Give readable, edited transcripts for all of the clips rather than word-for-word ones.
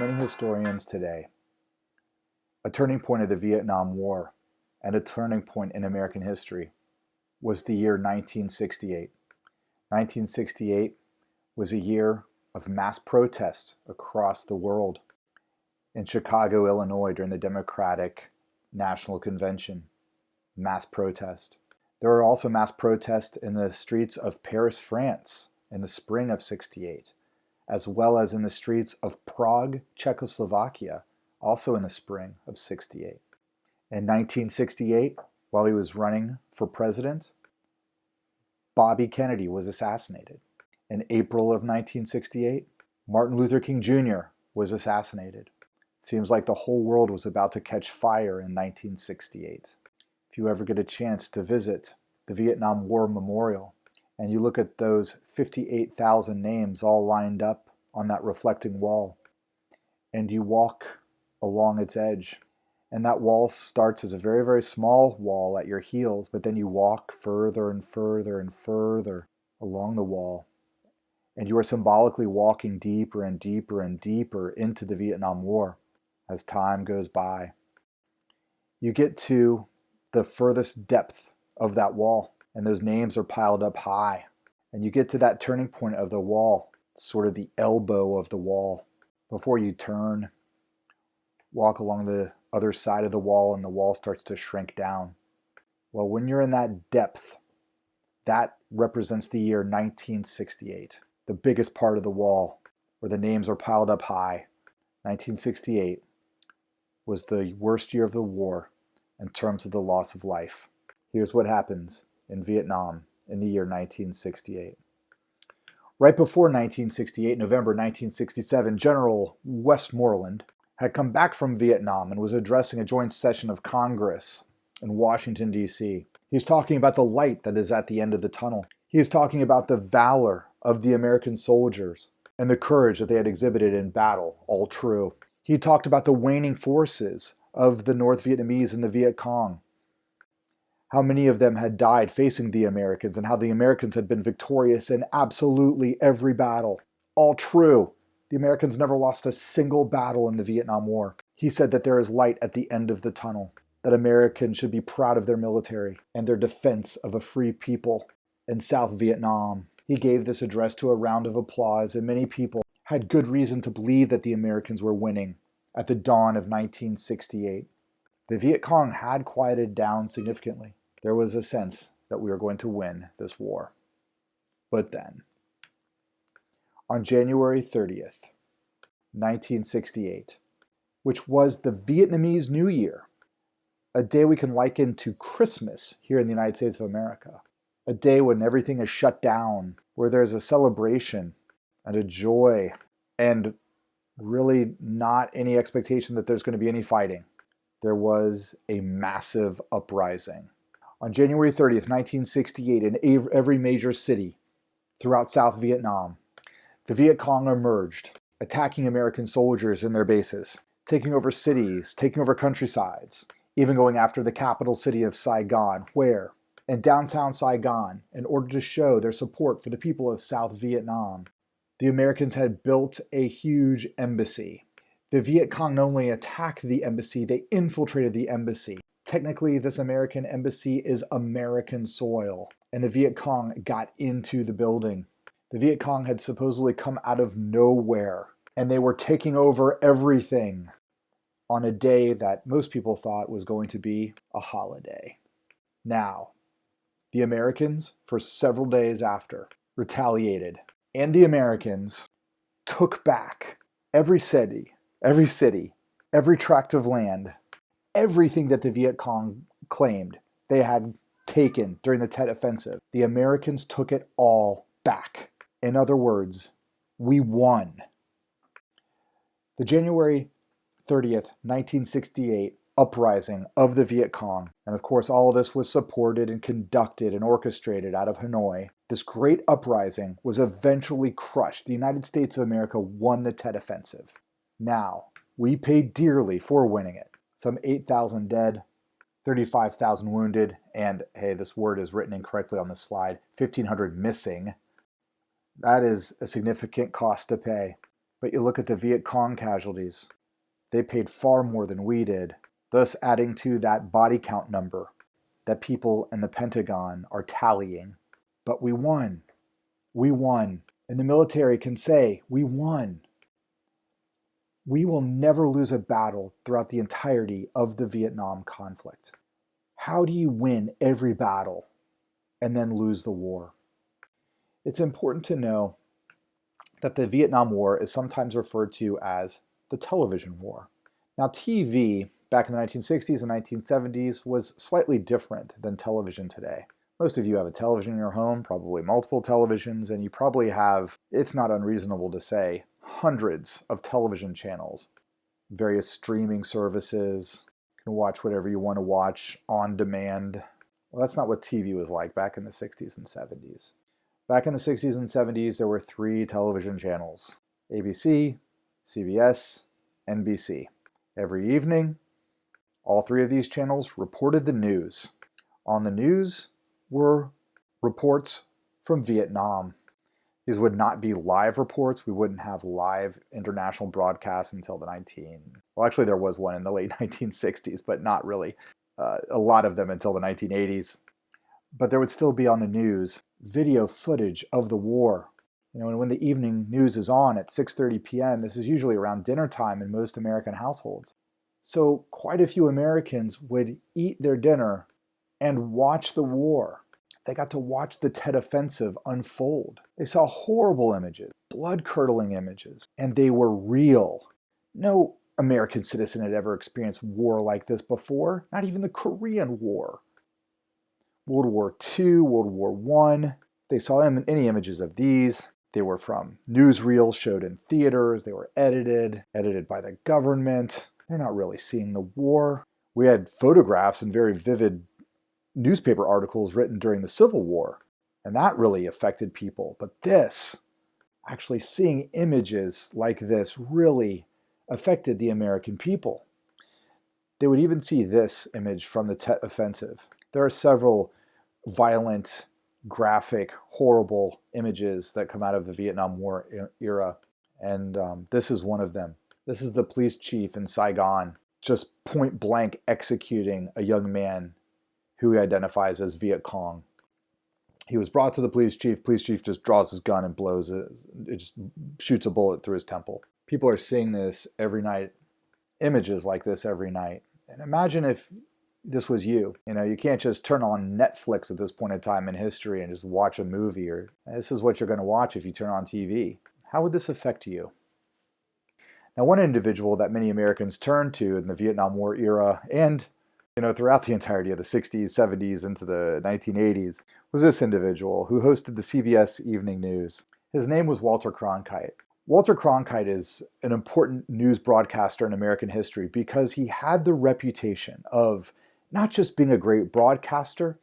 many historians today, a turning point of the Vietnam War and a turning point in American history was the year 1968. 1968 was a year of mass protest across the world. In Chicago, Illinois, during the Democratic National Convention, mass protest. There were also mass protests in the streets of Paris, France in the spring of '68, as well as in the streets of Prague, Czechoslovakia, also in the spring of '68. In 1968, while he was running for president, Bobby Kennedy was assassinated. In April of 1968, Martin Luther King Jr. was assassinated. It seems like the whole world was about to catch fire in 1968. If you ever get a chance to visit the Vietnam War Memorial and you look at those 58,000 names all lined up on that reflecting wall, and you walk along its edge, and that wall starts as a very, very small wall at your heels, but then you walk further and further and further along the wall, and you are symbolically walking deeper and deeper and deeper into the Vietnam War as time goes by. You get to the furthest depth of that wall, and those names are piled up high, and you get to that turning point of the wall, sort of the elbow of the wall, before you turn, walk along the other side of the wall, and the wall starts to shrink down. Well, when you're in that depth, that represents the year 1968, the biggest part of the wall where the names are piled up high. 1968 was the worst year of the war in terms of the loss of life. Here's what happens in Vietnam in the year 1968. Right before 1968, November 1967, General Westmoreland had come back from Vietnam and was addressing a joint session of Congress in Washington, D.C. He's talking about the light that is at the end of the tunnel. He is talking about the valor of the American soldiers and the courage that they had exhibited in battle, all true. He talked about the waning forces of the North Vietnamese and the Viet Cong, how many of them had died facing the Americans and how the Americans had been victorious in absolutely every battle. All true. The Americans never lost a single battle in the Vietnam War. He said that there is light at the end of the tunnel, that Americans should be proud of their military and their defense of a free people in South Vietnam. He gave this address to a round of applause, and many people had good reason to believe that the Americans were winning at the dawn of 1968. The Viet Cong had quieted down significantly. There was a sense that we were going to win this war. But then, on January 30th, 1968, which was the Vietnamese New Year, a day we can liken to Christmas here in the United States of America, a day when everything is shut down, where there's a celebration and a joy, and really not any expectation that there's going to be any fighting. There was a massive uprising. On January 30th, 1968, in every major city throughout South Vietnam, the Viet Cong emerged, attacking American soldiers in their bases, taking over cities, taking over countrysides, even going after the capital city of Saigon, where, in downtown Saigon, in order to show their support for the people of South Vietnam, the Americans had built a huge embassy. The Viet Cong not only attacked the embassy, they infiltrated the embassy. Technically, this American embassy is American soil, and the Viet Cong got into the building. The Viet Cong had supposedly come out of nowhere, and they were taking over everything on a day that most people thought was going to be a holiday. Now, the Americans, for several days after, retaliated, and the Americans took back every city, every tract of land, everything that the Viet Cong claimed they had taken during the Tet Offensive. The Americans took it all back. In other words, we won. The January 30th, 1968 uprising of the Viet Cong, and of course all of this was supported and conducted and orchestrated out of Hanoi. This great uprising was eventually crushed. The United States of America won the Tet Offensive. Now, we paid dearly for winning it. Some 8,000 dead, 35,000 wounded, and hey, this word is written incorrectly on the slide, 1,500 missing. That is a significant cost to pay. But you look at the Viet Cong casualties. They paid far more than we did, thus adding to that body count number that people in the Pentagon are tallying. But we won. We won. And the military can say, we won. We will never lose a battle throughout the entirety of the Vietnam conflict. How do you win every battle and then lose the war? It's important to know that the Vietnam War is sometimes referred to as the television war. Now, TV back in the 1960s and 1970s was slightly different than television today. Most of you have a television in your home, probably multiple televisions, and you probably have, it's not unreasonable to say, hundreds of television channels, various streaming services. You can watch whatever you want to watch on demand. Well, that's not what TV was like back in the 60s and 70s. Back in the 60s and 70s, there were 3 television channels: ABC, CBS, NBC. Every evening, all 3 of these channels reported the news. On the news were reports from Vietnam. These would not be live reports. We wouldn't have live international broadcasts until well, actually there was one in the late 1960s, but not really a lot of them until the 1980s. But there would still be on the news video footage of the war. You know, and when the evening news is on at 6:30 p.m., this is usually around dinner time in most American households. So quite a few Americans would eat their dinner and watch the war. They got to watch the Tet Offensive unfold. They saw horrible images, blood-curdling images, and they were real. No American citizen had ever experienced war like this before, not even the Korean War. World War II, World War I. They saw any images of these. They were from newsreels showed in theaters. They were edited by the government. They're not really seeing the war. We had photographs and very vivid newspaper articles written during the Civil War, and that really affected people. But this, actually seeing images like this, really affected the American people. They would even see this image from the Tet Offensive. There are several violent, graphic, horrible images that come out of the Vietnam War era, and this is one of them. This is the police chief in Saigon just point blank executing a young man who he identifies as Viet Cong. He was brought to the police chief. Police chief just draws his gun and blows it. It just shoots a bullet through his temple. People are seeing this every night, images like this every night. And imagine if this was you. You know, you can't just turn on Netflix at this point in time in history and just watch a movie, or this is what you're going to watch if you turn on TV. How would this affect you? Now, one individual that many Americans turned to in the Vietnam War era and throughout the entirety of the 60s, 70s, into the 1980s, was this individual who hosted the CBS Evening News. His name was Walter Cronkite. Walter Cronkite is an important news broadcaster in American history because he had the reputation of not just being a great broadcaster,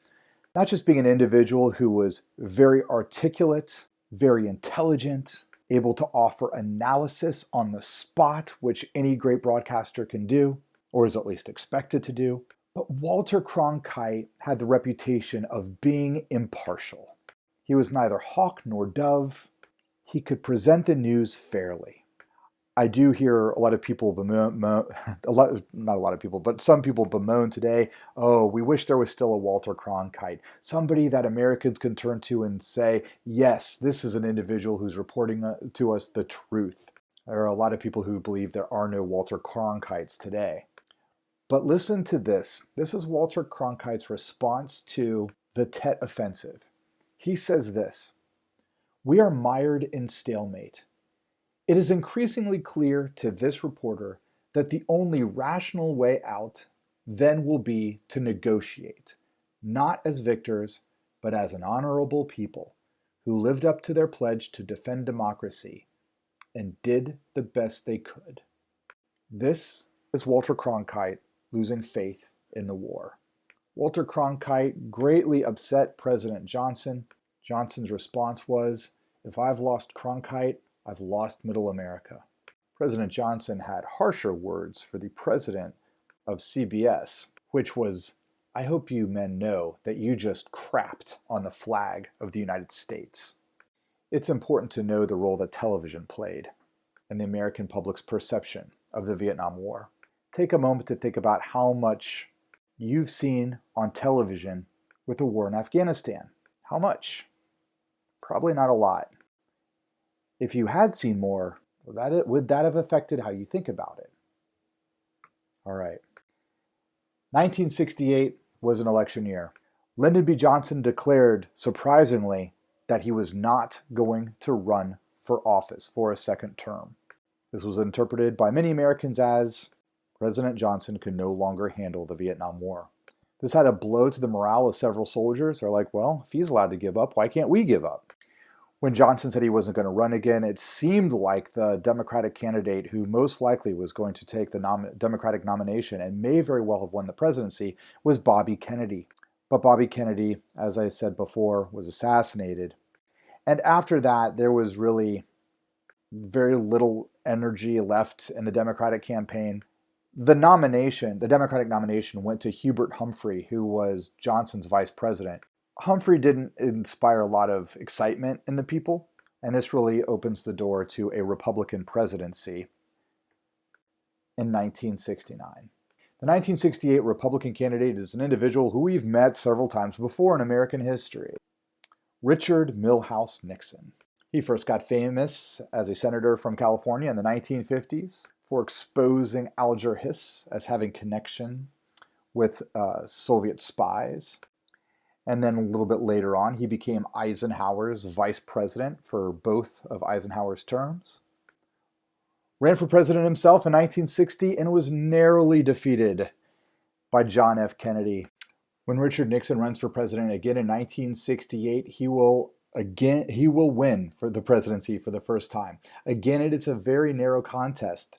not just being an individual who was very articulate, very intelligent, able to offer analysis on the spot, which any great broadcaster can do, or is at least expected to do. But Walter Cronkite had the reputation of being impartial. He was neither hawk nor dove. He could present the news fairly. I do hear a lot of people some people bemoan today, oh, we wish there was still a Walter Cronkite, somebody that Americans can turn to and say, yes, this is an individual who's reporting to us the truth. There are a lot of people who believe there are no Walter Cronkites today. But listen to this. This is Walter Cronkite's response to the Tet Offensive. He says this: "We are mired in stalemate. It is increasingly clear to this reporter that the only rational way out then will be to negotiate, not as victors, but as an honorable people who lived up to their pledge to defend democracy and did the best they could." This is Walter Cronkite losing faith in the war. Walter Cronkite greatly upset President Johnson. Johnson's response was, "If I've lost Cronkite, I've lost Middle America." President Johnson had harsher words for the president of CBS, which was, "I hope you men know that you just crapped on the flag of the United States." It's important to know the role that television played. and the American public's perception of the Vietnam War. Take a moment to think about how much you've seen on television with the war in Afghanistan. How much? Probably not a lot. If you had seen more, would that have affected how you think about it? All right. 1968 was an election year. Lyndon B. Johnson declared, surprisingly, that he was not going to run for office for a second term. This was interpreted by many Americans as President Johnson could no longer handle the Vietnam War. This had a blow to the morale of several soldiers. They're like, well, if he's allowed to give up, why can't we give up? When Johnson said he wasn't going to run again, it seemed like the Democratic candidate who most likely was going to take the Democratic nomination and may very well have won the presidency was Bobby Kennedy. But Bobby Kennedy, as I said before, was assassinated. And after that, there was really very little energy left in the Democratic campaign. The Democratic nomination went to Hubert Humphrey, who was Johnson's vice president. Humphrey didn't inspire a lot of excitement in the people, and this really opens the door to a Republican presidency in 1969. The 1968 Republican candidate is an individual who we've met several times before in American history, Richard Milhous Nixon. He first got famous as a senator from California in the 1950s for exposing Alger Hiss as having connection with Soviet spies. And then a little bit later on, he became Eisenhower's vice president for both of Eisenhower's terms. Ran for president himself in 1960 and was narrowly defeated by John F. Kennedy. When Richard Nixon runs for president again in 1968, he will win for the presidency for the first time. Again, it's a very narrow contest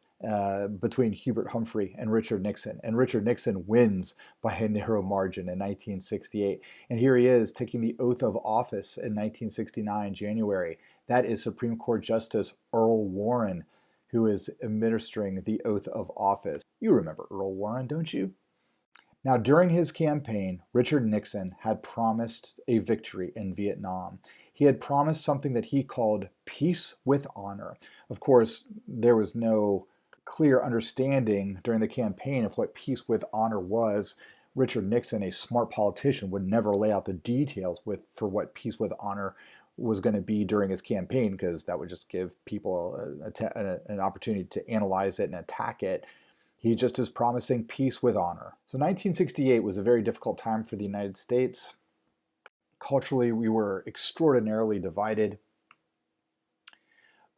between Hubert Humphrey and Richard Nixon. And Richard Nixon wins by a narrow margin in 1968. And here he is taking the oath of office in 1969, January. That is Supreme Court Justice Earl Warren, who is administering the oath of office. You remember Earl Warren, don't you? Now, during his campaign, Richard Nixon had promised a victory in Vietnam. He had promised something that he called peace with honor. Of course, there was no clear understanding during the campaign of what peace with honor was. Richard Nixon, a smart politician, would never lay out the details for what peace with honor was going to be during his campaign, because that would just give people an opportunity to analyze it and attack it. He just is promising peace with honor. So 1968 was a very difficult time for the United States. Culturally, we were extraordinarily divided.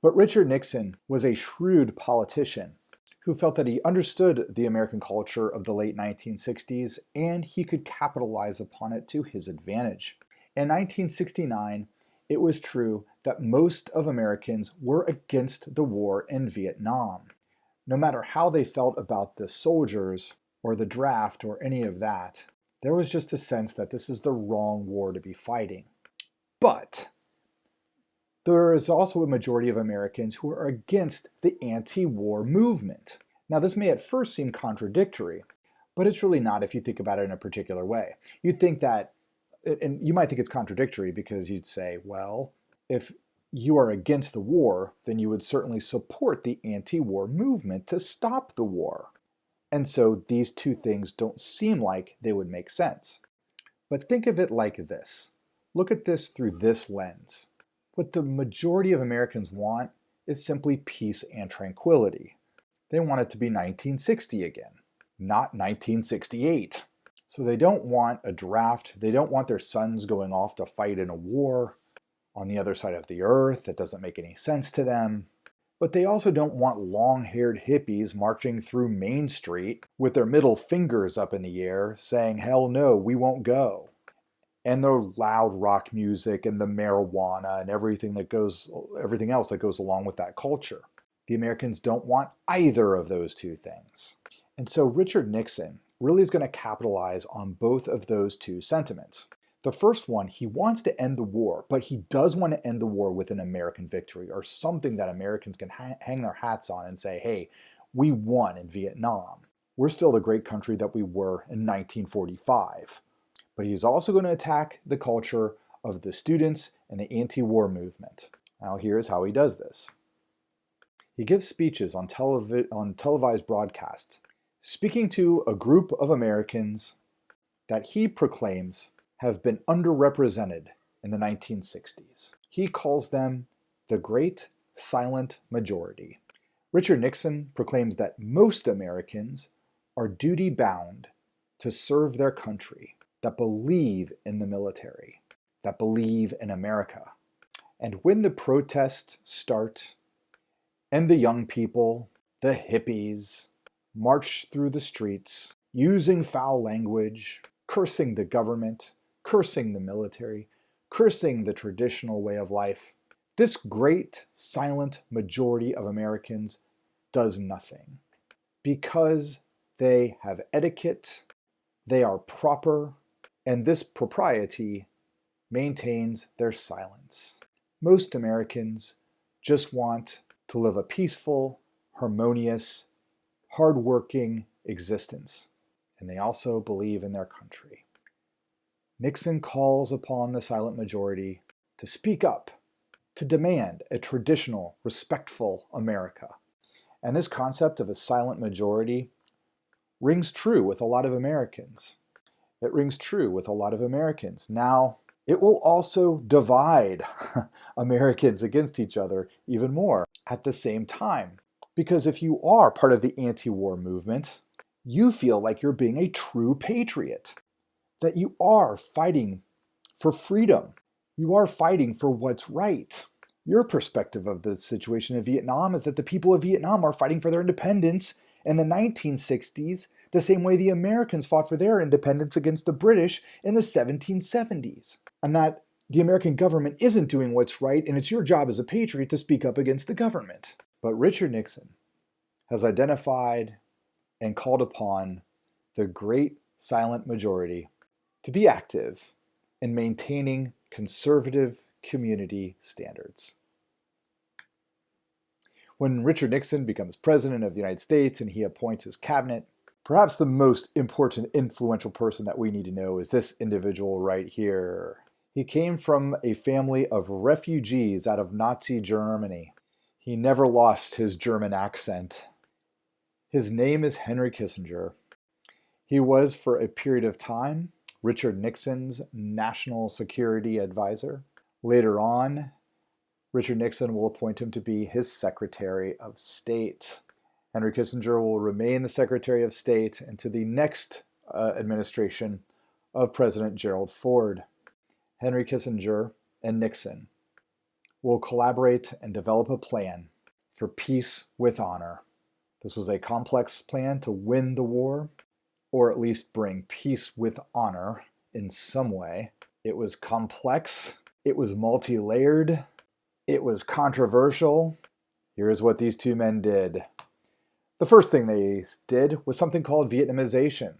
But Richard Nixon was a shrewd politician who felt that he understood the American culture of the late 1960s and he could capitalize upon it to his advantage. In 1969, it was true that most of Americans were against the war in Vietnam. No matter how they felt about the soldiers or the draft or any of that, there was just a sense that this is the wrong war to be fighting. But there is also a majority of Americans who are against the anti-war movement. Now, this may at first seem contradictory, but it's really not if you think about it in a particular way. You'd think that, and you might think it's contradictory because you'd say, well, if you are against the war, then you would certainly support the anti-war movement to stop the war. And so these two things don't seem like they would make sense. But think of it like this. Look at this through this lens. What the majority of Americans want is simply peace and tranquility. They want it to be 1960 again, not 1968. So they don't want a draft. They don't want their sons going off to fight in a war on the other side of the earth. That doesn't make any sense to them. But they also don't want long-haired hippies marching through Main Street with their middle fingers up in the air saying, hell no, we won't go. And the loud rock music and the marijuana and everything else that goes along with that culture. The Americans don't want either of those two things. And so Richard Nixon really is going to capitalize on both of those two sentiments. The first one, he wants to end the war, but he does want to end the war with an American victory or something that Americans can hang their hats on and say, hey, we won in Vietnam. We're still the great country that we were in 1945. But he's also going to attack the culture of the students and the anti-war movement. Now here's how he does this. He gives speeches on televised broadcasts, speaking to a group of Americans that he proclaims have been underrepresented in the 1960s. He calls them the Great Silent Majority. Richard Nixon proclaims that most Americans are duty-bound to serve their country, that believe in the military, that believe in America. And when the protests start, and the young people, the hippies, march through the streets, using foul language, cursing the government, cursing the military, cursing the traditional way of life, this great silent majority of Americans does nothing. Because they have etiquette, they are proper, and this propriety maintains their silence. Most Americans just want to live a peaceful, harmonious, hardworking existence, and they also believe in their country. Nixon calls upon the silent majority to speak up, to demand a traditional, respectful America. And this concept of a silent majority rings true with a lot of Americans. It rings true with a lot of Americans. Now, it will also divide Americans against each other even more at the same time. Because if you are part of the anti-war movement, you feel like you're being a true patriot, that you are fighting for freedom. You are fighting for what's right. Your perspective of the situation in Vietnam is that the people of Vietnam are fighting for their independence in the 1960s, the same way the Americans fought for their independence against the British in the 1770s. And that the American government isn't doing what's right, and it's your job as a patriot to speak up against the government. But Richard Nixon has identified and called upon the great silent majority to be active in maintaining conservative community standards. When Richard Nixon becomes president of the United States and he appoints his cabinet, perhaps the most important, influential person that we need to know is this individual right here. He came from a family of refugees out of Nazi Germany. He never lost his German accent. His name is Henry Kissinger. He was, for a period of time, Richard Nixon's national security advisor. Later on, Richard Nixon will appoint him to be his Secretary of State. Henry Kissinger will remain the Secretary of State into the next administration of President Gerald Ford. Henry Kissinger and Nixon will collaborate and develop a plan for peace with honor. This was a complex plan to win the war, or at least bring peace with honor in some way. It was complex, it was multi-layered, it was controversial. Here's what these two men did. The first thing they did was something called Vietnamization.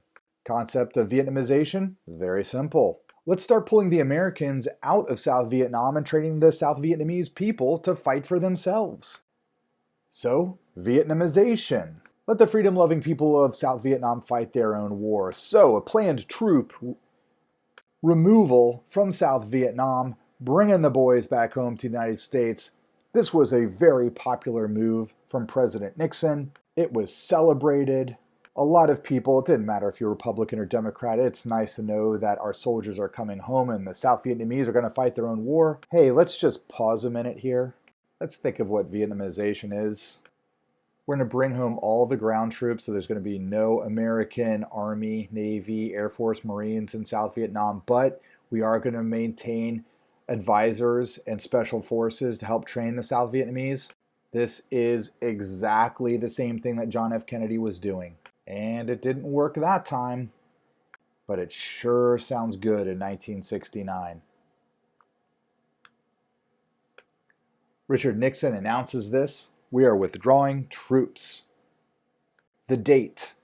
Concept of Vietnamization? Very simple. Let's start pulling the Americans out of South Vietnam and training the South Vietnamese people to fight for themselves. So, Vietnamization. Let the freedom-loving people of South Vietnam fight their own war. So, a planned troop removal from South Vietnam, bringing the boys back home to the United States. This was a very popular move from President Nixon. It was celebrated. A lot of people, it didn't matter if you're Republican or Democrat, it's nice to know that our soldiers are coming home and the South Vietnamese are going to fight their own war. Hey, let's just pause a minute here. Let's think of what Vietnamization is. We're going to bring home all the ground troops, so there's going to be no American Army, Navy, Air Force, Marines in South Vietnam, but we are going to maintain advisors and special forces to help train the South Vietnamese. This is exactly the same thing that John F. Kennedy was doing. And it didn't work that time, but it sure sounds good in 1969. Richard Nixon announces this. We are withdrawing troops. The date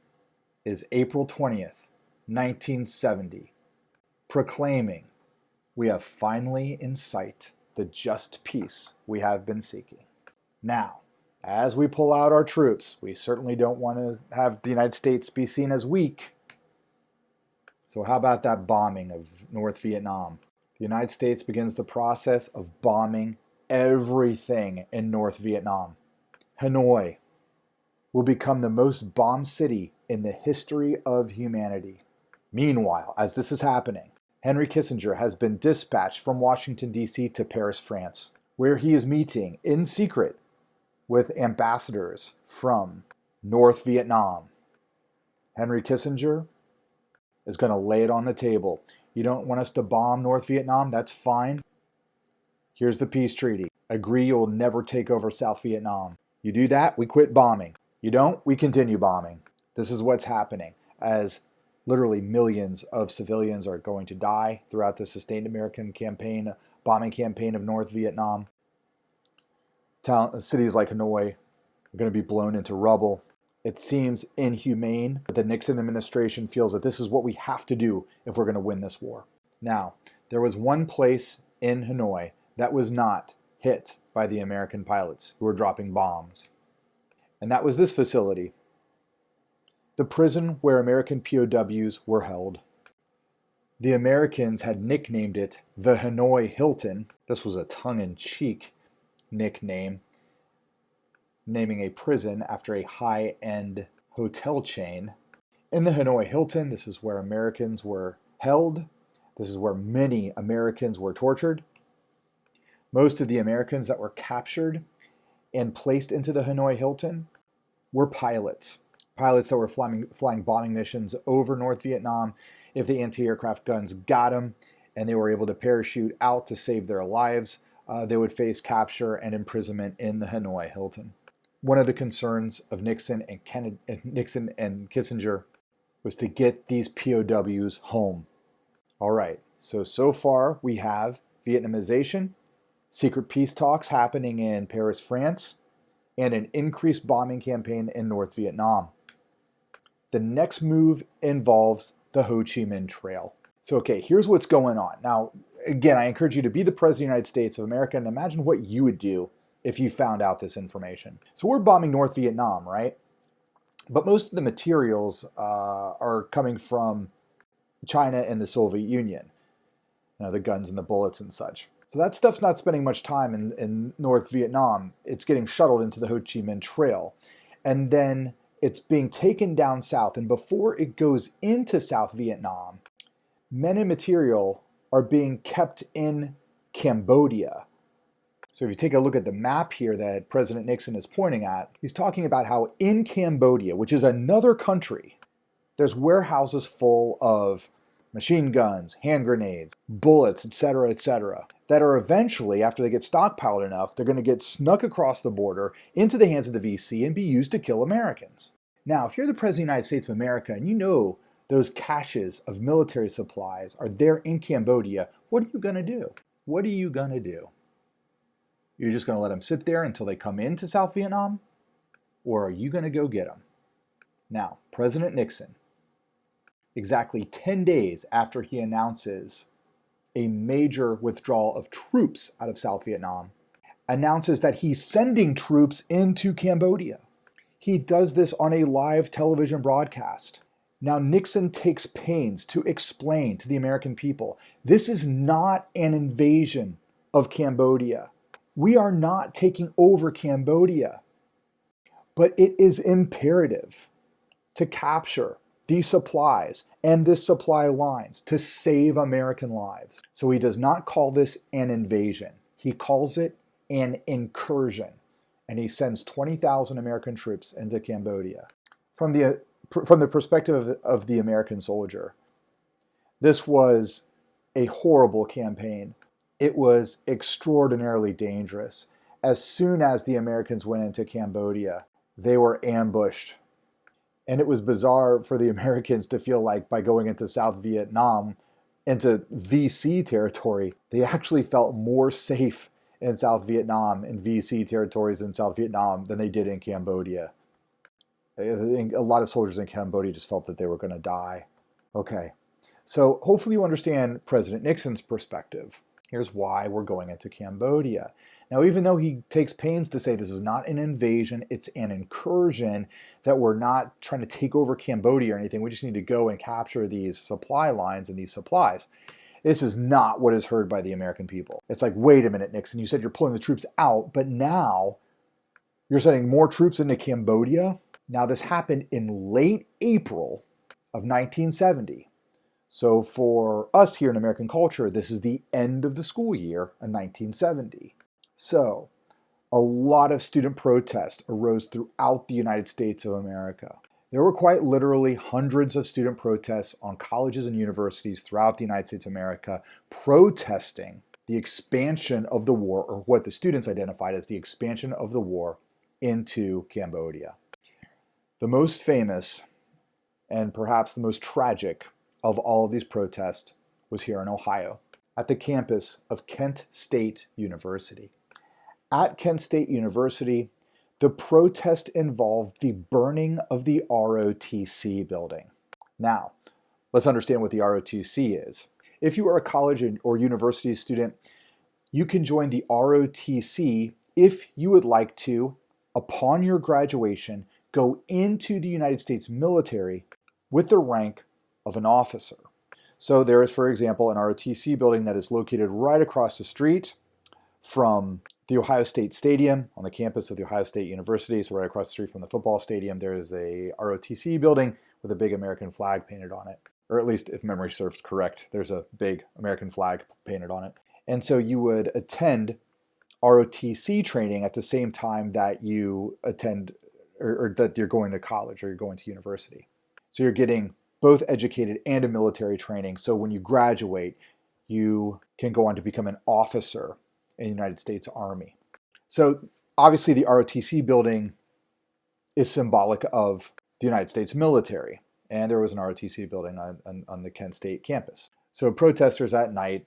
is April 20th, 1970, proclaiming we have finally in sight the just peace we have been seeking. Now, as we pull out our troops, we certainly don't want to have the United States be seen as weak. So how about that bombing of North Vietnam? The United States begins the process of bombing everything in North Vietnam. Hanoi will become the most bombed city in the history of humanity. Meanwhile, as this is happening, Henry Kissinger has been dispatched from Washington, D.C. to Paris, France, where he is meeting in secret with ambassadors from North Vietnam. Henry Kissinger is going to lay it on the table. You don't want us to bomb North Vietnam? That's fine. Here's the peace treaty. Agree you'll never take over South Vietnam. You do that, we quit bombing. You don't, we continue bombing. This is what's happening as literally millions of civilians are going to die throughout the sustained American bombing campaign of North Vietnam. Cities like Hanoi are going to be blown into rubble. It seems inhumane, but the Nixon administration feels that this is what we have to do if we're going to win this war. Now, there was one place in Hanoi that was not hit by the American pilots who were dropping bombs. And that was this facility, the prison where American POWs were held. The Americans had nicknamed it the Hanoi Hilton. This was a tongue-in-cheek nickname, naming a prison after a high-end hotel chain. In the Hanoi Hilton, this is where Americans were held. This is where many Americans were tortured. Most of the Americans that were captured and placed into the Hanoi Hilton were pilots. Pilots that were flying bombing missions over North Vietnam. If the anti-aircraft guns got them and they were able to parachute out to save their lives, they would face capture and imprisonment in the Hanoi Hilton. One of the concerns of Nixon and Kissinger was to get these POWs home. All right, so far we have Vietnamization, secret peace talks happening in Paris, France, and an increased bombing campaign in North Vietnam. The next move involves the Ho Chi Minh Trail. So, okay, here's what's going on. Now, again, I encourage you to be the President of the United States of America and imagine what you would do if you found out this information. So we're bombing North Vietnam, right? But most of the materials are coming from China and the Soviet Union. You know, the guns and the bullets and such. So that stuff's not spending much time in North Vietnam. It's getting shuttled into the Ho Chi Minh Trail. And then it's being taken down south. And before it goes into South Vietnam, men and material are being kept in Cambodia. So if you take a look at the map here that President Nixon is pointing at, he's talking about how in Cambodia, which is another country, there's warehouses full of machine guns, hand grenades, bullets, etc., that are eventually, after they get stockpiled enough, they're going to get snuck across the border into the hands of the VC and be used to kill Americans. Now, if you're the President of the United States of America and you know those caches of military supplies are there in Cambodia, what are you going to do? What are you going to do? You're just going to let them sit there until they come into South Vietnam? Or are you going to go get them? Now, President Nixon, exactly 10 days after he announces a major withdrawal of troops out of South Vietnam, announces that he's sending troops into Cambodia. He does this on a live television broadcast. Now, Nixon takes pains to explain to the American people, this is not an invasion of Cambodia. We are not taking over Cambodia, but it is imperative to capture these supplies and this supply lines to save American lives. So he does not call this an invasion. He calls it an incursion. And he sends 20,000 American troops into Cambodia. From the perspective of the American soldier, this was a horrible campaign. It was extraordinarily dangerous. As soon as the Americans went into Cambodia, they were ambushed. And it was bizarre for the Americans to feel like by going into South Vietnam, into VC territory, they actually felt more safe in South Vietnam, in VC territories in South Vietnam, than they did in Cambodia. I think a lot of soldiers in Cambodia just felt that they were going to die. Okay, so hopefully you understand President Nixon's perspective. Here's why we're going into Cambodia. Now, even though he takes pains to say this is not an invasion, it's an incursion, that we're not trying to take over Cambodia or anything, we just need to go and capture these supply lines and these supplies. This is not what is heard by the American people. It's like, wait a minute, Nixon, you said you're pulling the troops out, but now You're sending more troops into Cambodia? Now, this happened in late April of 1970. So for us here in American culture, this is the end of the school year in 1970. So a lot of student protest arose throughout the United States of America. There were quite literally hundreds of student protests on colleges and universities throughout the United States of America protesting the expansion of the war, or what the students identified as the expansion of the war into Cambodia. The most famous and perhaps the most tragic of all of these protests was here in Ohio, at the campus of Kent State University. At Kent State University, the protest involved the burning of the ROTC building. Now, let's understand what the ROTC is. If you are a college or university student, you can join the ROTC if you would like to, upon your graduation, go into the United States military with the rank of an officer. So there is, for example, an ROTC building that is located right across the street from the Ohio State Stadium on the campus of the Ohio State University. So right across the street from the football stadium, there is a ROTC building with a big American flag painted on it. Or at least, if memory serves correct, there's a big American flag painted on it. And so you would attend ROTC training at the same time that you attend, or that you're going to college or you're going to university. So you're getting both educated and a military training. So when you graduate, you can go on to become an officer in the United States Army. So obviously the ROTC building is symbolic of the United States military. And there was an ROTC building on the Kent State campus. So protesters at night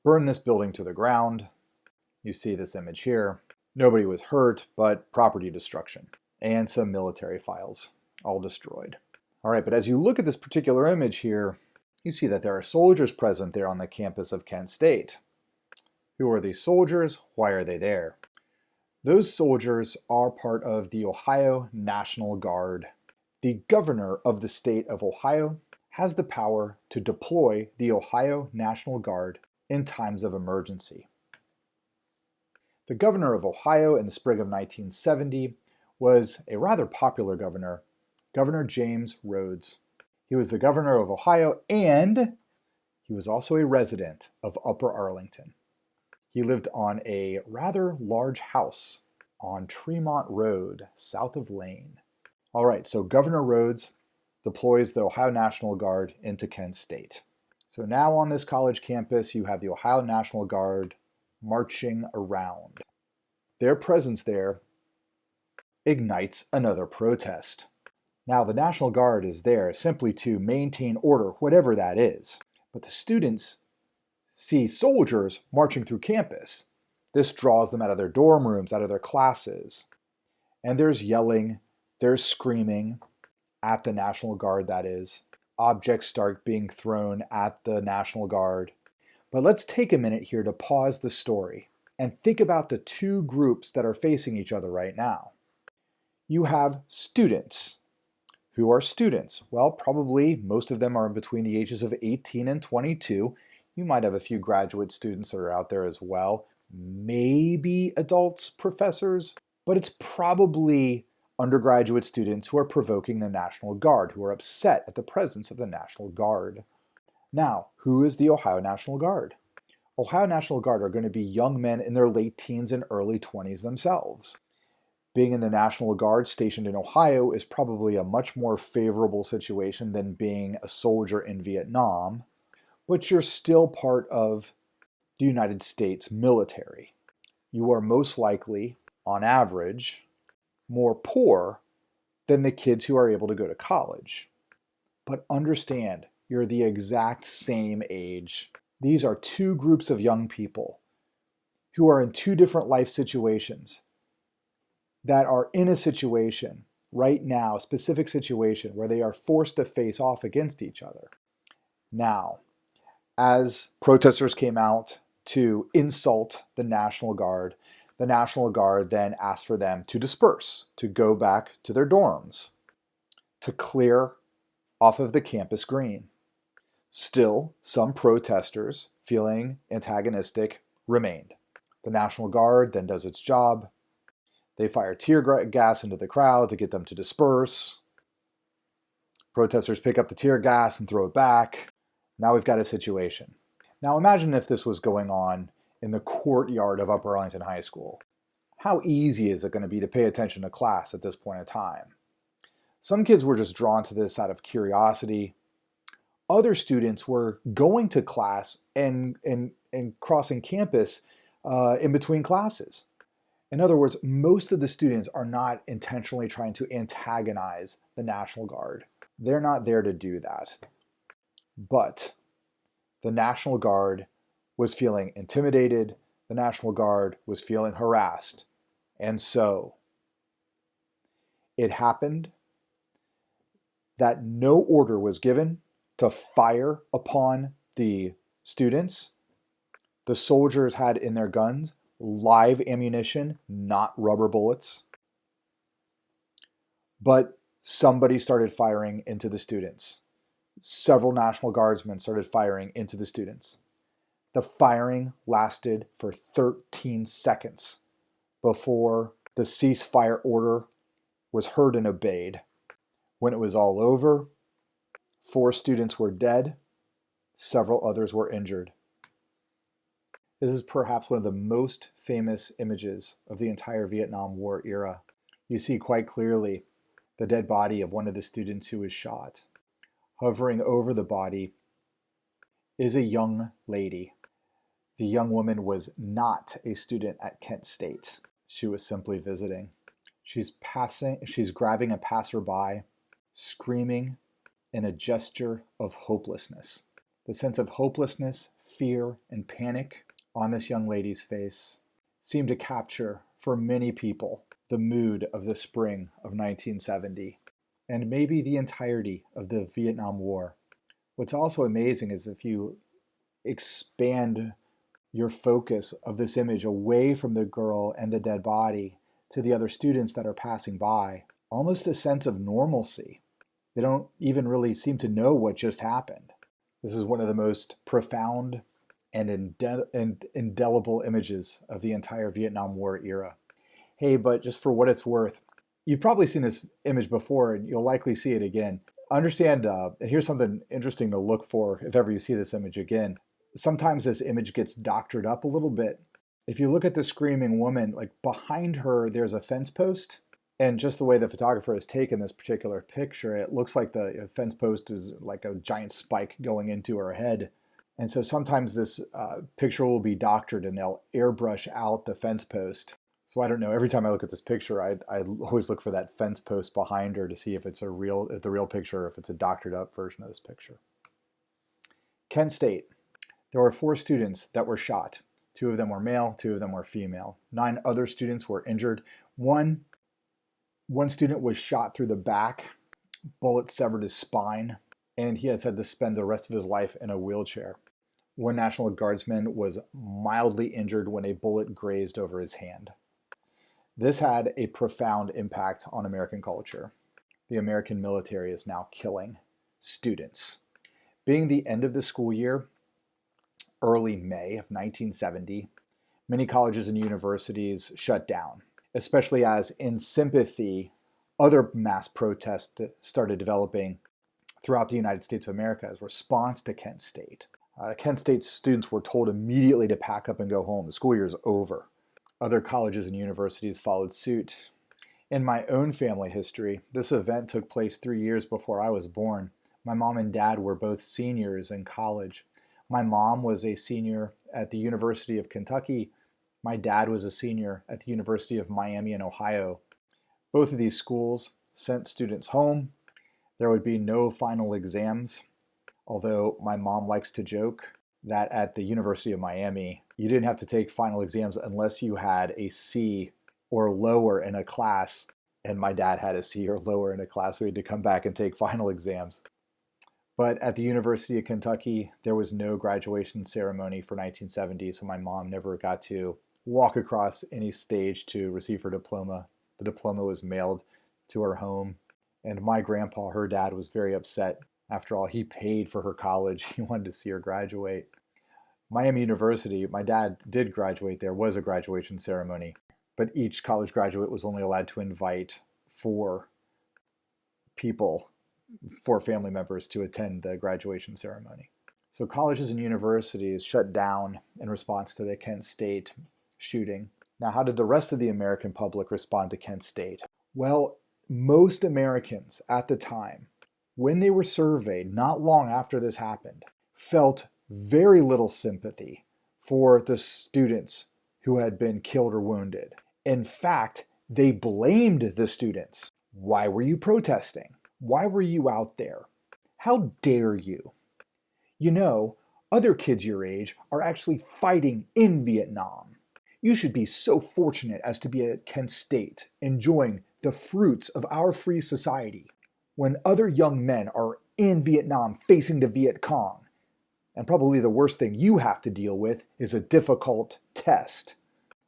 burned this building to the ground. You see this image here. Nobody was hurt, but property destruction and some military files all destroyed. All right, but as you look at this particular image here, you see that there are soldiers present there on the campus of Kent State. Who are these soldiers? Why are they there? Those soldiers are part of the Ohio National Guard. The governor of the state of Ohio has the power to deploy the Ohio National Guard in times of emergency. The governor of Ohio in the spring of 1970 was a rather popular governor, Governor James Rhodes. He was the governor of Ohio, and he was also a resident of Upper Arlington. He lived on a rather large house on Tremont Road, south of Lane. All right, so Governor Rhodes deploys the Ohio National Guard into Kent State. So now on this college campus, you have the Ohio National Guard marching around. Their presence there ignites another protest. Now, the National Guard is there simply to maintain order, whatever that is. But the students see soldiers marching through campus. This draws them out of their dorm rooms, out of their classes. And there's yelling, there's screaming at the National Guard, that is. Objects start being thrown at the National Guard. But let's take a minute here to pause the story and think about the two groups that are facing each other right now. You have students. Who are students? Well, probably most of them are between the ages of 18 and 22. You might have a few graduate students that are out there as well. Maybe adults, professors, but it's probably undergraduate students who are provoking the National Guard, who are upset at the presence of the National Guard. Now, who is the Ohio National Guard? Ohio National Guard are going to be young men in their late teens and early 20s themselves. Being in the National Guard stationed in Ohio is probably a much more favorable situation than being a soldier in Vietnam, but you're still part of the United States military. You are most likely, on average, more poor than the kids who are able to go to college. But understand, you're the exact same age. These are two groups of young people who are in two different life situations, that are in a situation right now, a specific situation where they are forced to face off against each other. Now, as protesters came out to insult the National Guard then asked for them to disperse, to go back to their dorms, to clear off of the campus green. Still, some protesters, feeling antagonistic, remained. The National Guard then does its job. They fire tear gas into the crowd to get them to disperse. Protesters pick up the tear gas and throw it back. Now we've got a situation. Now imagine if this was going on in the courtyard of Upper Arlington High School. How easy is it going to be to pay attention to class at this point in time? Some kids were just drawn to this out of curiosity. Other students were going to class and crossing campus in between classes. In other words, most of the students are not intentionally trying to antagonize the National Guard. They're not there to do that. But the National Guard was feeling intimidated. The National Guard was feeling harassed. And so it happened that no order was given to fire upon the students. The soldiers had in their guns live ammunition, not rubber bullets. But somebody started firing into the students. Several National Guardsmen started firing into the students. The firing lasted for 13 seconds before the ceasefire order was heard and obeyed. When it was all over, 4 students were dead, several others were injured. This is perhaps one of the most famous images of the entire Vietnam War era. You see quite clearly the dead body of one of the students who was shot. Hovering over the body is a young lady. The young woman was not a student at Kent State. She was simply visiting. She's grabbing a passerby, screaming in a gesture of hopelessness. The sense of hopelessness, fear, and panic on this young lady's face seemed to capture, for many people, the mood of the spring of 1970, and maybe the entirety of the Vietnam War. What's also amazing is if you expand your focus of this image away from the girl and the dead body to the other students that are passing by, almost a sense of normalcy. They don't even really seem to know what just happened. This is one of the most profound and indelible images of the entire Vietnam War era. Hey, but just for what it's worth, you've probably seen this image before and you'll likely see it again. Understand, and here's something interesting to look for if ever you see this image again. Sometimes this image gets doctored up a little bit. If you look at the screaming woman, like behind her, there's a fence post. And just the way the photographer has taken this particular picture, it looks like the fence post is like a giant spike going into her head. And so sometimes this picture will be doctored and they'll airbrush out the fence post. So I don't know, every time I look at this picture, I always look for that fence post behind her to see if it's the real picture or if it's a doctored up version of this picture. Kent State. There were 4 students that were shot. 2 of them were male, 2 of them were female. 9 other students were injured. One student was shot through the back, bullet severed his spine, and he has had to spend the rest of his life in a wheelchair. One National Guardsman was mildly injured when a bullet grazed over his hand. This had a profound impact on American culture. The American military is now killing students. Being the end of the school year, early May of 1970, many colleges and universities shut down, especially as, in sympathy, other mass protests started developing throughout the United States of America as a response to Kent State. Kent State students were told immediately to pack up and go home. The school year is over. Other colleges and universities followed suit. In my own family history, this event took place 3 years before I was born. My mom and dad were both seniors in college. My mom was a senior at the University of Kentucky. My dad was a senior at the University of Miami in Ohio. Both of these schools sent students home. There would be no final exams, although my mom likes to joke that at the University of Miami, you didn't have to take final exams unless you had a C or lower in a class, and my dad had a C or lower in a class, so we had to come back and take final exams. But at the University of Kentucky, there was no graduation ceremony for 1970, so my mom never got to walk across any stage to receive her diploma. The diploma was mailed to her home, and my grandpa, her dad, was very upset. After all, he paid for her college. He wanted to see her graduate. Miami University, my dad did graduate there, was a graduation ceremony, but each college graduate was only allowed to invite four family members to attend the graduation ceremony. So colleges and universities shut down in response to the Kent State shooting. Now, how did the rest of the American public respond to Kent State? Well, most Americans at the time, when they were surveyed not long after this happened, felt very little sympathy for the students who had been killed or wounded. In fact, they blamed the students. Why were you protesting? Why were you out there? How dare you? You know, other kids your age are actually fighting in Vietnam. You should be so fortunate as to be at Kent State, enjoying the fruits of our free society, when other young men are in Vietnam facing the Viet Cong. And probably the worst thing you have to deal with is a difficult test.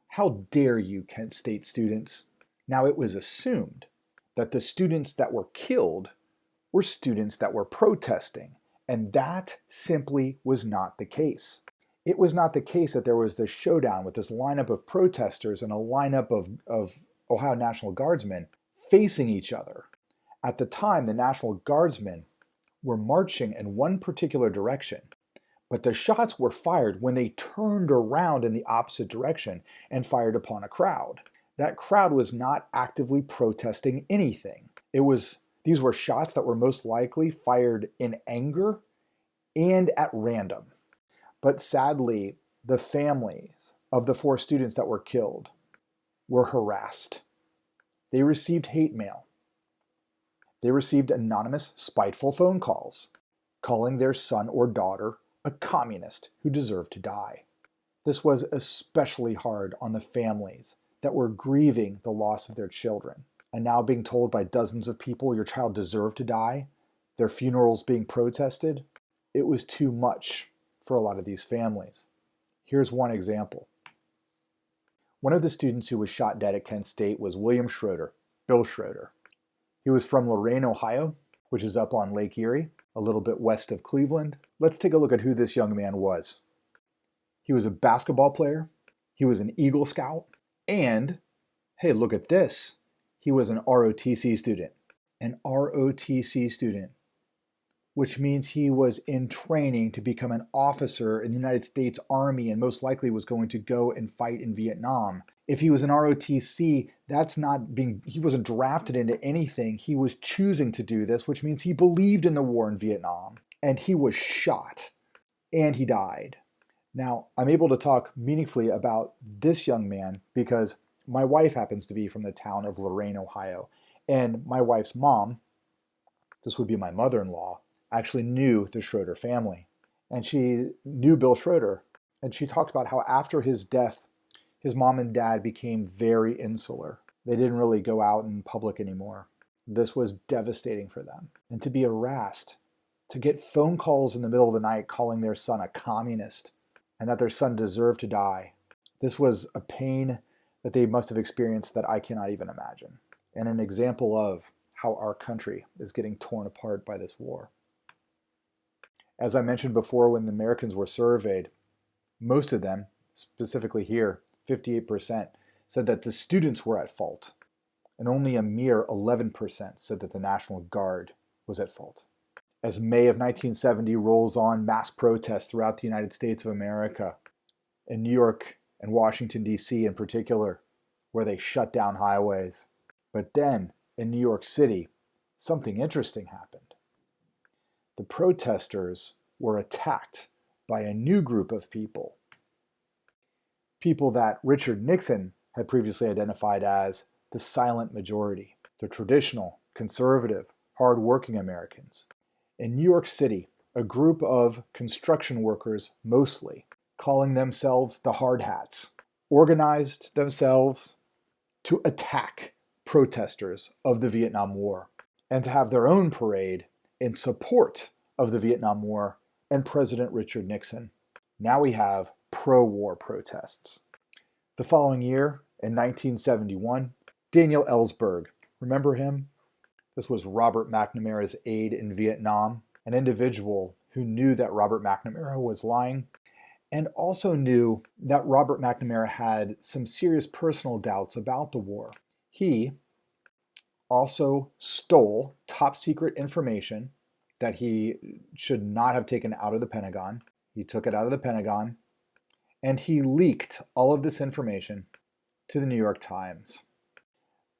How dare you, Kent State students? Now, it was assumed that the students that were killed were students that were protesting, and that simply was not the case. It was not the case that there was this showdown with this lineup of protesters and a lineup of Ohio National Guardsmen facing each other. At the time, the National Guardsmen were marching in one particular direction, but the shots were fired when they turned around in the opposite direction and fired upon a crowd. That crowd was not actively protesting anything. These were shots that were most likely fired in anger and at random. But sadly, the families of the 4 students that were killed were harassed. They received hate mail. They received anonymous, spiteful phone calls, calling their son or daughter a communist who deserved to die. This was especially hard on the families that were grieving the loss of their children, and now being told by dozens of people your child deserved to die, their funerals being protested. It was too much for a lot of these families. Here's one example. One of the students who was shot dead at Kent State was William Schroeder, Bill Schroeder. He was from Lorain, Ohio, which is up on Lake Erie, a little bit west of Cleveland. Let's take a look at who this young man was. He was a basketball player, he was an Eagle Scout, and, hey, look at this, he was an ROTC student. An ROTC student, which means he was in training to become an officer in the United States Army and most likely was going to go and fight in Vietnam. If he was an ROTC, he wasn't drafted into anything. He was choosing to do this, which means he believed in the war in Vietnam. And he was shot. And he died. Now, I'm able to talk meaningfully about this young man because my wife happens to be from the town of Lorain, Ohio. And my wife's mom, this would be my mother-in-law, actually knew the Schroeder family. And she knew Bill Schroeder. And she talks about how after his death, his mom and dad became very insular. They didn't really go out in public anymore. This was devastating for them. And to be harassed, to get phone calls in the middle of the night calling their son a communist and that their son deserved to die. This was a pain that they must have experienced that I cannot even imagine. And an example of how our country is getting torn apart by this war. As I mentioned before, when the Americans were surveyed, most of them, specifically here, 58%, said that the students were at fault, and only a mere 11% said that the National Guard was at fault. As May of 1970 rolls on, mass protests throughout the United States of America, in New York and Washington, D.C. in particular, where they shut down highways. But then, in New York City, something interesting happened. The protesters were attacked by a new group of people that Richard Nixon had previously identified as the silent majority, the traditional, conservative, hard-working Americans. In New York City, a group of construction workers, mostly, calling themselves the Hard Hats, organized themselves to attack protesters of the Vietnam War and to have their own parade in support of the Vietnam War and President Richard Nixon. Now we have pro-war protests. The following year, in 1971, Daniel Ellsberg, remember him? This was Robert McNamara's aide in Vietnam, an individual who knew that Robert McNamara was lying and also knew that Robert McNamara had some serious personal doubts about the war. He also stole top secret information that he should not have taken out of the Pentagon. He took it out of the Pentagon, and he leaked all of this information to the New York Times.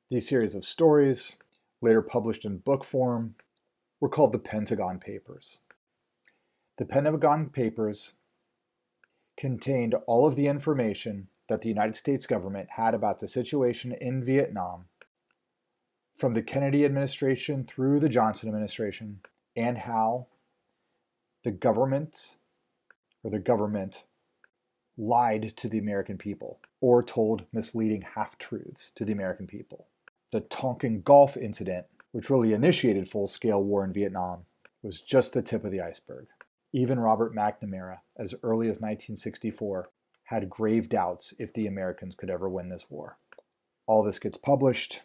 These series of stories, later published in book form, were called the Pentagon Papers. The Pentagon Papers contained all of the information that the United States government had about the situation in Vietnam from the Kennedy administration through the Johnson administration, and how the government lied to the American people or told misleading half-truths to the American people. The Tonkin Gulf incident, which really initiated full-scale war in Vietnam, was just the tip of the iceberg. Even Robert McNamara, as early as 1964, had grave doubts if the Americans could ever win this war. All this gets published.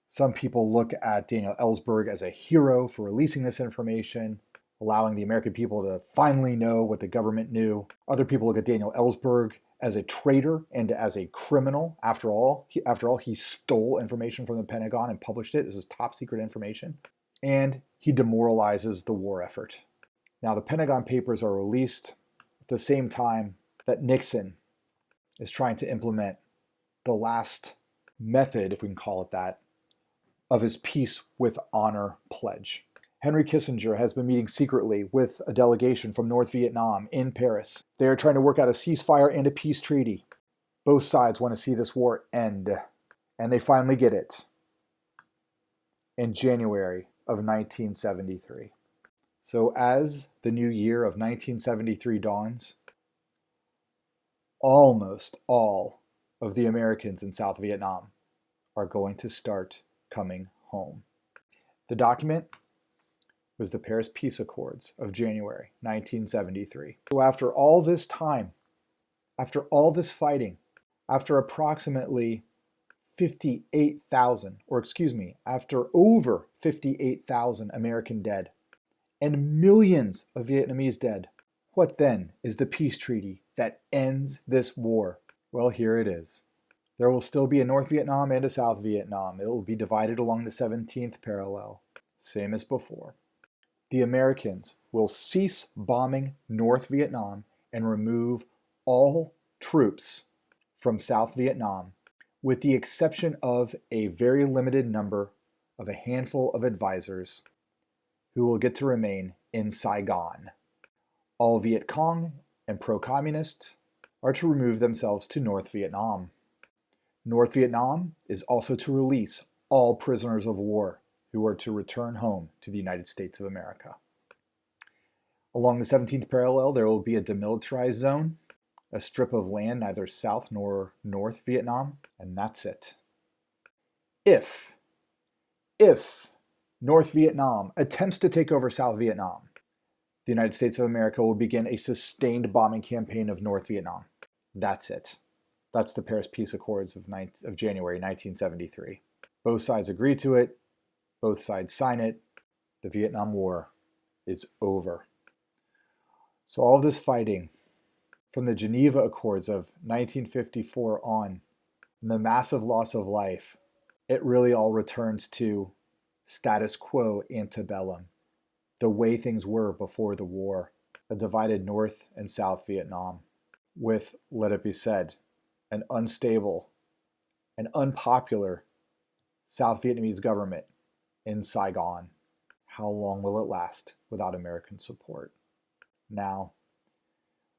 Some people look at Daniel Ellsberg as a hero for releasing this information, allowing the American people to finally know what the government knew. Other people look at Daniel Ellsberg as a traitor and as a criminal. After all, he stole information from the Pentagon and published it. This is top secret information. And he demoralizes the war effort. Now, the Pentagon Papers are released at the same time that Nixon is trying to implement the last method, if we can call it that, of his Peace with Honor pledge. Henry Kissinger has been meeting secretly with a delegation from North Vietnam in Paris. They are trying to work out a ceasefire and a peace treaty. Both sides want to see this war end, and they finally get it in January of 1973. So as the new year of 1973 dawns, almost all of the Americans in South Vietnam are going to start coming home. The document was the Paris Peace Accords of January 1973. So after all this time, after all this fighting, after approximately 58,000, after over 58,000 American dead and millions of Vietnamese dead, what then is the peace treaty that ends this war? Well, here it is. There will still be a North Vietnam and a South Vietnam. It will be divided along the 17th parallel, same as before. The Americans will cease bombing North Vietnam and remove all troops from South Vietnam, with the exception of a very limited number of a handful of advisors who will get to remain in Saigon. All Viet Cong and pro-communists are to remove themselves to North Vietnam. North Vietnam is also to release all prisoners of war who are to return home to the United States of America. Along the 17th parallel, there will be a demilitarized zone, a strip of land neither South nor North Vietnam, and that's it. If North Vietnam attempts to take over South Vietnam, the United States of America will begin a sustained bombing campaign of North Vietnam. That's it. That's the Paris Peace Accords of January 1973. Both sides agree to it. Both sides sign it. The Vietnam War is over. So all this fighting from the Geneva Accords of 1954 on, and the massive loss of life, it really all returns to status quo antebellum, the way things were before the war, a divided North and South Vietnam, with, let it be said, an unstable and unpopular South Vietnamese government in Saigon. How long will it last without American support? Now,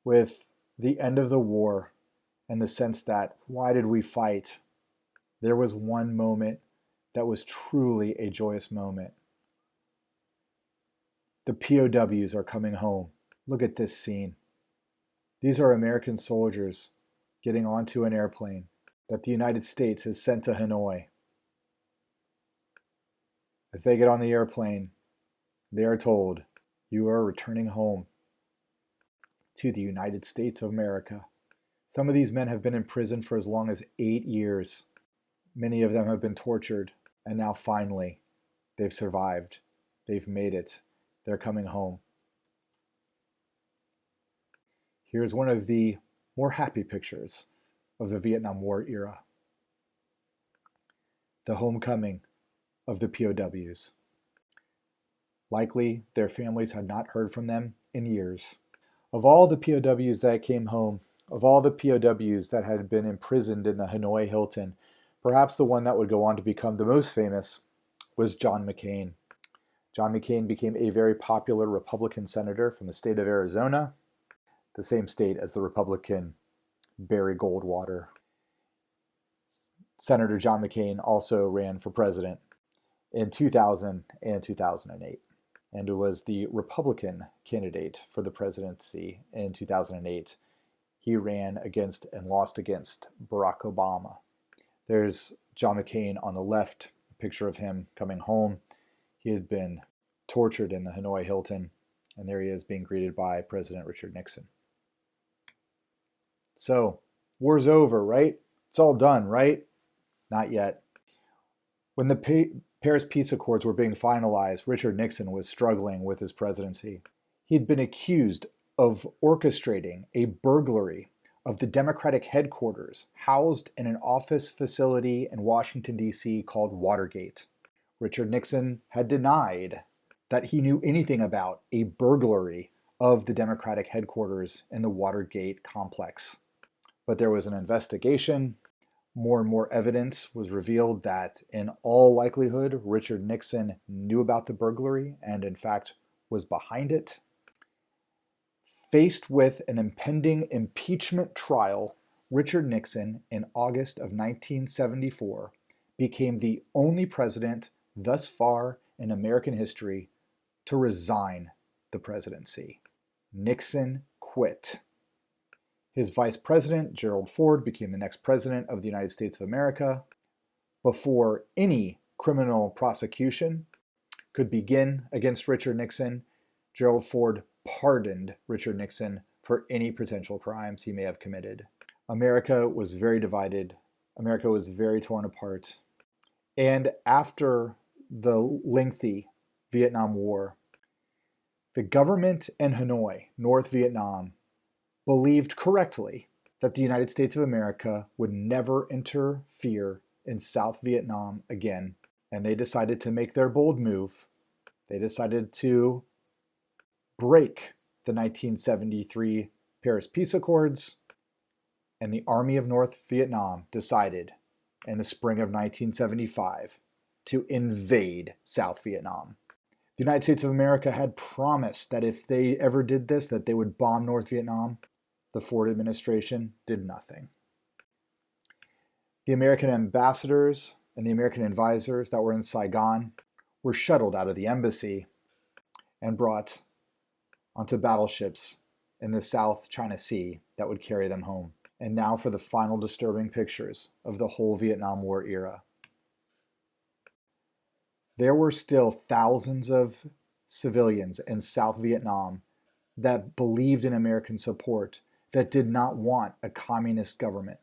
with the end of the war and the sense that, why did we fight? There was one moment that was truly a joyous moment. The POWs are coming home. Look at this scene. These are American soldiers getting onto an airplane that the United States has sent to Hanoi. As they get on the airplane, they are told, you are returning home to the United States of America. Some of these men have been in prison for as long as 8 years. Many of them have been tortured, and now finally, they've survived. They've made it. They're coming home. Here's one of the more happy pictures of the Vietnam War era. The homecoming of the POWs. Likely, their families had not heard from them in years. Of all the POWs that came home, of all the POWs that had been imprisoned in the Hanoi Hilton, perhaps the one that would go on to become the most famous was John McCain. John McCain became a very popular Republican senator from the state of Arizona, the same state as the Republican Barry Goldwater. Senator John McCain also ran for president in 2000 and 2008, and was the Republican candidate for the presidency in 2008. He ran against and lost against Barack Obama. There's John McCain on the left, a picture of him coming home. He had been tortured in the Hanoi Hilton, and there he is being greeted by President Richard Nixon. So, war's over, right? It's all done, right? Not yet. When the Paris Peace Accords were being finalized, Richard Nixon was struggling with his presidency. He'd been accused of orchestrating a burglary of the Democratic headquarters housed in an office facility in Washington, D.C. called Watergate. Richard Nixon had denied that he knew anything about a burglary of the Democratic headquarters in the Watergate complex. But there was an investigation. More and more evidence was revealed that, in all likelihood, Richard Nixon knew about the burglary and, in fact, was behind it. Faced with an impending impeachment trial, Richard Nixon, in August of 1974, became the only president thus far in American history to resign the presidency. Nixon quit. His vice president, Gerald Ford, became the next president of the United States of America. Before any criminal prosecution could begin against Richard Nixon, Gerald Ford pardoned Richard Nixon for any potential crimes he may have committed. America was very divided. America was very torn apart. And after the lengthy Vietnam War, the government in Hanoi, North Vietnam, believed correctly that the United States of America would never interfere in South Vietnam again. And they decided to make their bold move. They decided to break the 1973 Paris Peace Accords, and the Army of North Vietnam decided in the spring of 1975 to invade South Vietnam. The United States of America had promised that if they ever did this, that they would bomb North Vietnam. The Ford administration did nothing. The American ambassadors and the American advisors that were in Saigon were shuttled out of the embassy and brought onto battleships in the South China Sea that would carry them home. And now for the final disturbing pictures of the whole Vietnam War era. There were still thousands of civilians in South Vietnam that believed in American support, that did not want a communist government.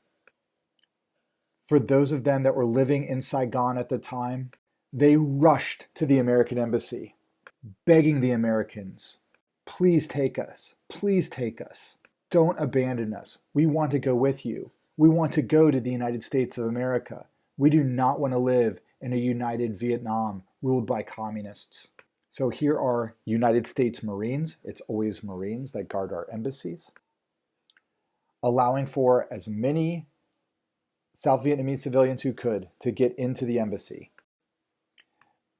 For those of them that were living in Saigon at the time, they rushed to the American embassy, begging the Americans, please take us, please take us. Don't abandon us. We want to go with you. We want to go to the United States of America. We do not want to live in a united Vietnam ruled by communists. So here are United States Marines. It's always Marines that guard our embassies, allowing for as many South Vietnamese civilians who could to get into the embassy.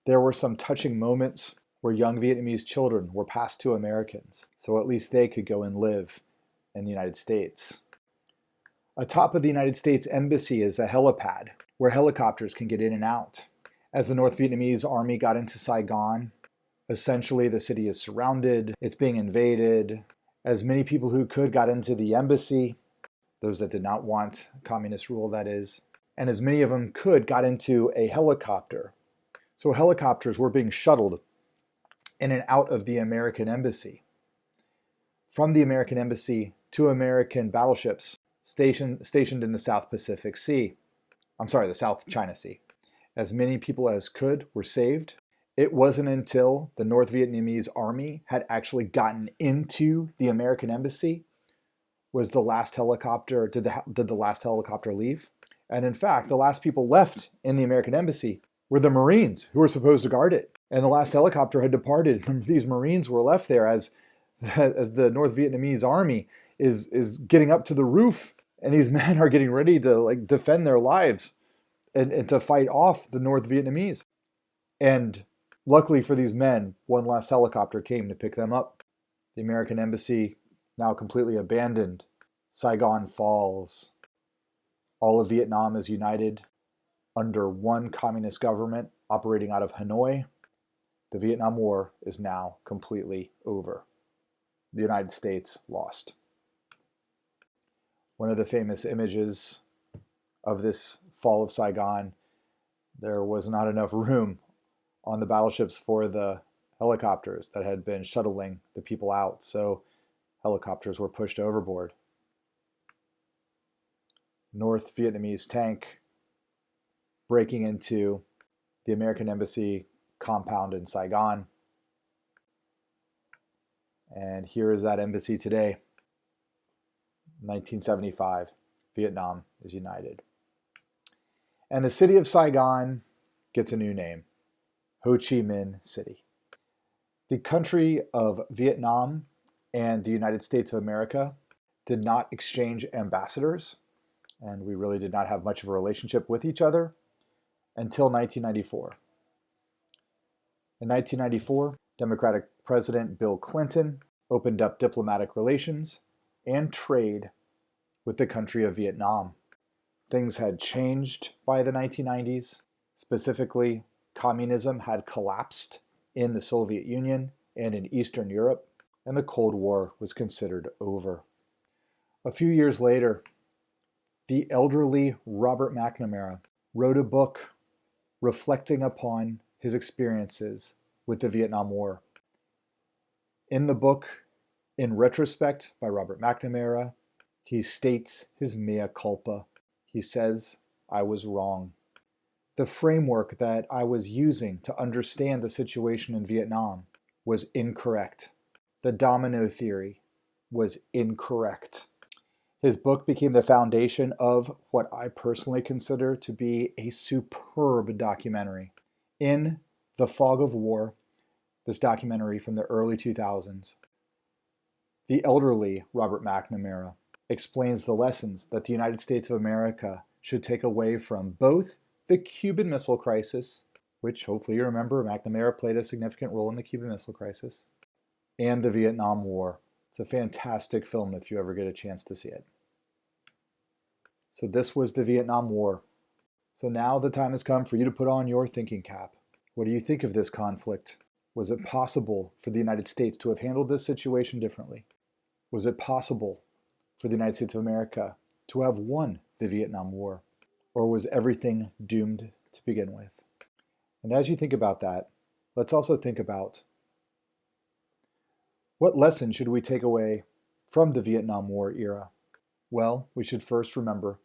There were some touching moments where young Vietnamese children were passed to Americans, so at least they could go and live in the United States. Atop of the United States Embassy is a helipad where helicopters can get in and out. As the North Vietnamese army got into Saigon, essentially the city is surrounded, it's being invaded. As many people who could got into the embassy, those that did not want communist rule, that is, and as many of them could got into a helicopter. So helicopters were being shuttled in and out of the American embassy. From the American embassy to American battleships stationed in the South Pacific Sea. The South China Sea. As many people as could were saved. It wasn't until the North Vietnamese army had actually gotten into the American embassy was the last helicopter, did the last helicopter leave? And in fact, the last people left in the American embassy were the Marines who were supposed to guard it. And the last helicopter had departed. These Marines were left there as the North Vietnamese army is getting up to the roof, and these men are getting ready to like defend their lives and to fight off the North Vietnamese. And luckily for these men, one last helicopter came to pick them up. The American embassy now completely abandoned. Saigon falls. All of Vietnam is united under one communist government operating out of Hanoi. The Vietnam War is now completely over. The United States lost. One of the famous images of this fall of Saigon, there was not enough room on the battleships for the helicopters that had been shuttling the people out, so helicopters were pushed overboard. North Vietnamese tank breaking into the American embassy compound in Saigon. And here is that embassy today. 1975, Vietnam is united. And the city of Saigon gets a new name, Ho Chi Minh City. The country of Vietnam and the United States of America did not exchange ambassadors, and we really did not have much of a relationship with each other until 1994. In 1994, Democratic President Bill Clinton opened up diplomatic relations and trade with the country of Vietnam. Things had changed by the 1990s. Specifically, communism had collapsed in the Soviet Union and in Eastern Europe, and the Cold War was considered over. A few years later, the elderly Robert McNamara wrote a book reflecting upon his experiences with the Vietnam War. In the book, In Retrospect by Robert McNamara, he states his mea culpa. He says, "I was wrong. The framework that I was using to understand the situation in Vietnam was incorrect. The domino theory was incorrect." His book became the foundation of what I personally consider to be a superb documentary. In The Fog of War, this documentary from the early 2000s, the elderly Robert McNamara explains the lessons that the United States of America should take away from both the Cuban Missile Crisis, which hopefully you remember McNamara played a significant role in the Cuban Missile Crisis, and the Vietnam War. It's a fantastic film if you ever get a chance to see it. So this was the Vietnam War. So now the time has come for you to put on your thinking cap. What do you think of this conflict? Was it possible for the United States to have handled this situation differently? Was it possible for the United States of America to have won the Vietnam War? Or was everything doomed to begin with? And as you think about that, let's also think about what lesson should we take away from the Vietnam War era? Well, we should first remember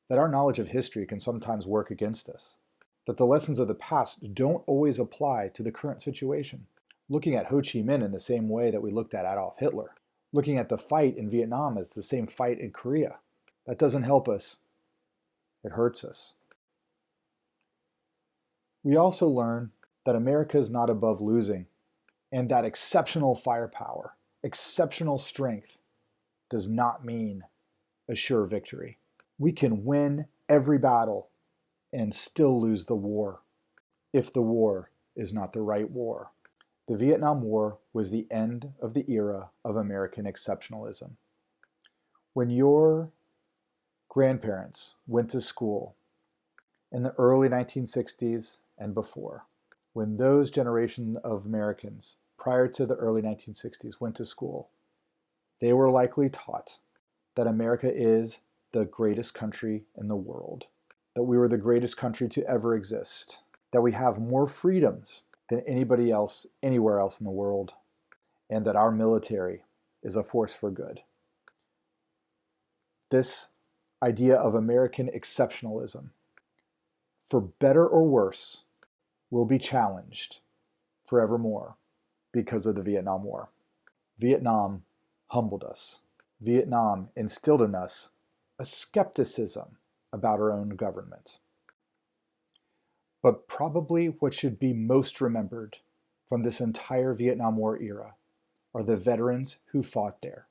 that our knowledge of history can sometimes work against us, that the lessons of the past don't always apply to the current situation. Looking at Ho Chi Minh in the same way that we looked at Adolf Hitler, looking at the fight in Vietnam as the same fight in Korea, that doesn't help us. It hurts us. We also learn that America is not above losing, and that exceptional firepower, exceptional strength does not mean a sure victory. We can win every battle and still lose the war if the war is not the right war. The Vietnam War was the end of the era of American exceptionalism. When your grandparents went to school in the early 1960s and before, when those generation of Americans prior to the early 1960s went to school, they were likely taught that America is the greatest country in the world, that we were the greatest country to ever exist, that we have more freedoms than anybody else anywhere else in the world, and that our military is a force for good. This idea of American exceptionalism, for better or worse, will be challenged forevermore because of the Vietnam War. Vietnam humbled us. Vietnam instilled in us a skepticism about our own government. But probably what should be most remembered from this entire Vietnam War era are the veterans who fought there.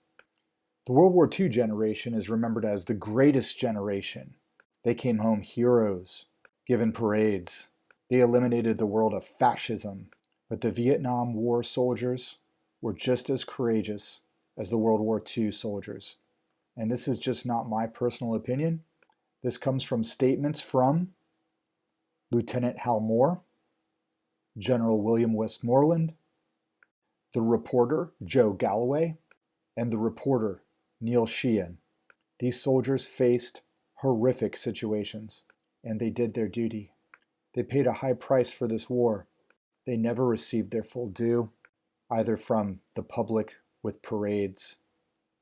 The World War II generation is remembered as the greatest generation. They came home heroes, given parades. They eliminated the world of fascism. But the Vietnam War soldiers were just as courageous as the World War II soldiers. And this is just not my personal opinion. This comes from statements from Lieutenant Hal Moore, General William Westmoreland, the reporter Joe Galloway, and the reporter Neil Sheehan. These soldiers faced horrific situations, and they did their duty. They paid a high price for this war. They never received their full due, either from the public with parades.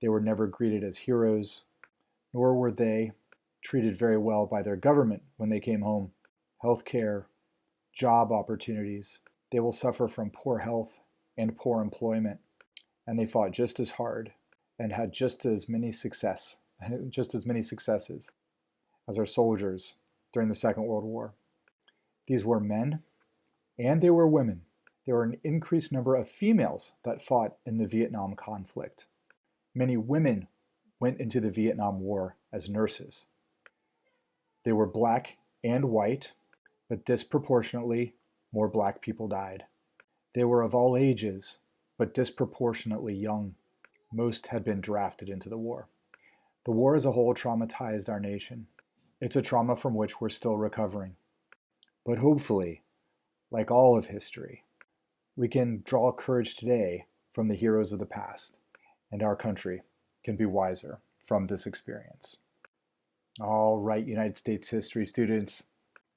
They were never greeted as heroes, nor were they treated very well by their government when they came home. Healthcare, job opportunities, they will suffer from poor health and poor employment, and they fought just as hard and had just as many successes as our soldiers during the Second World War. These were men and they were women. There were an increased number of females that fought in the Vietnam conflict. Many women went into the Vietnam War as nurses. They were black and white, but disproportionately more black people died. They were of all ages, but disproportionately young. Most had been drafted into the war. The war as a whole traumatized our nation. It's a trauma from which we're still recovering. But hopefully, like all of history, we can draw courage today from the heroes of the past, and our country can be wiser from this experience. All right, United States history students,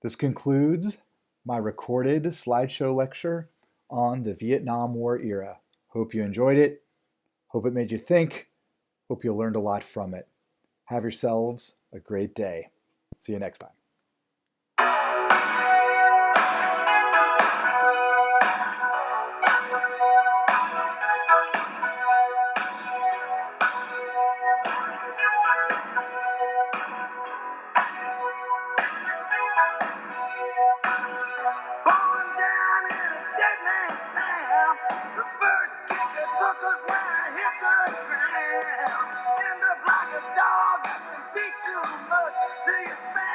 this concludes my recorded slideshow lecture on the Vietnam War era. Hope you enjoyed it. Hope it made you think. Hope you learned a lot from it. Have yourselves a great day. See you next time. Born down in a dead man's town. The first kicker took us when I hit the ground. End up like a dog that's been beat too much till you smash.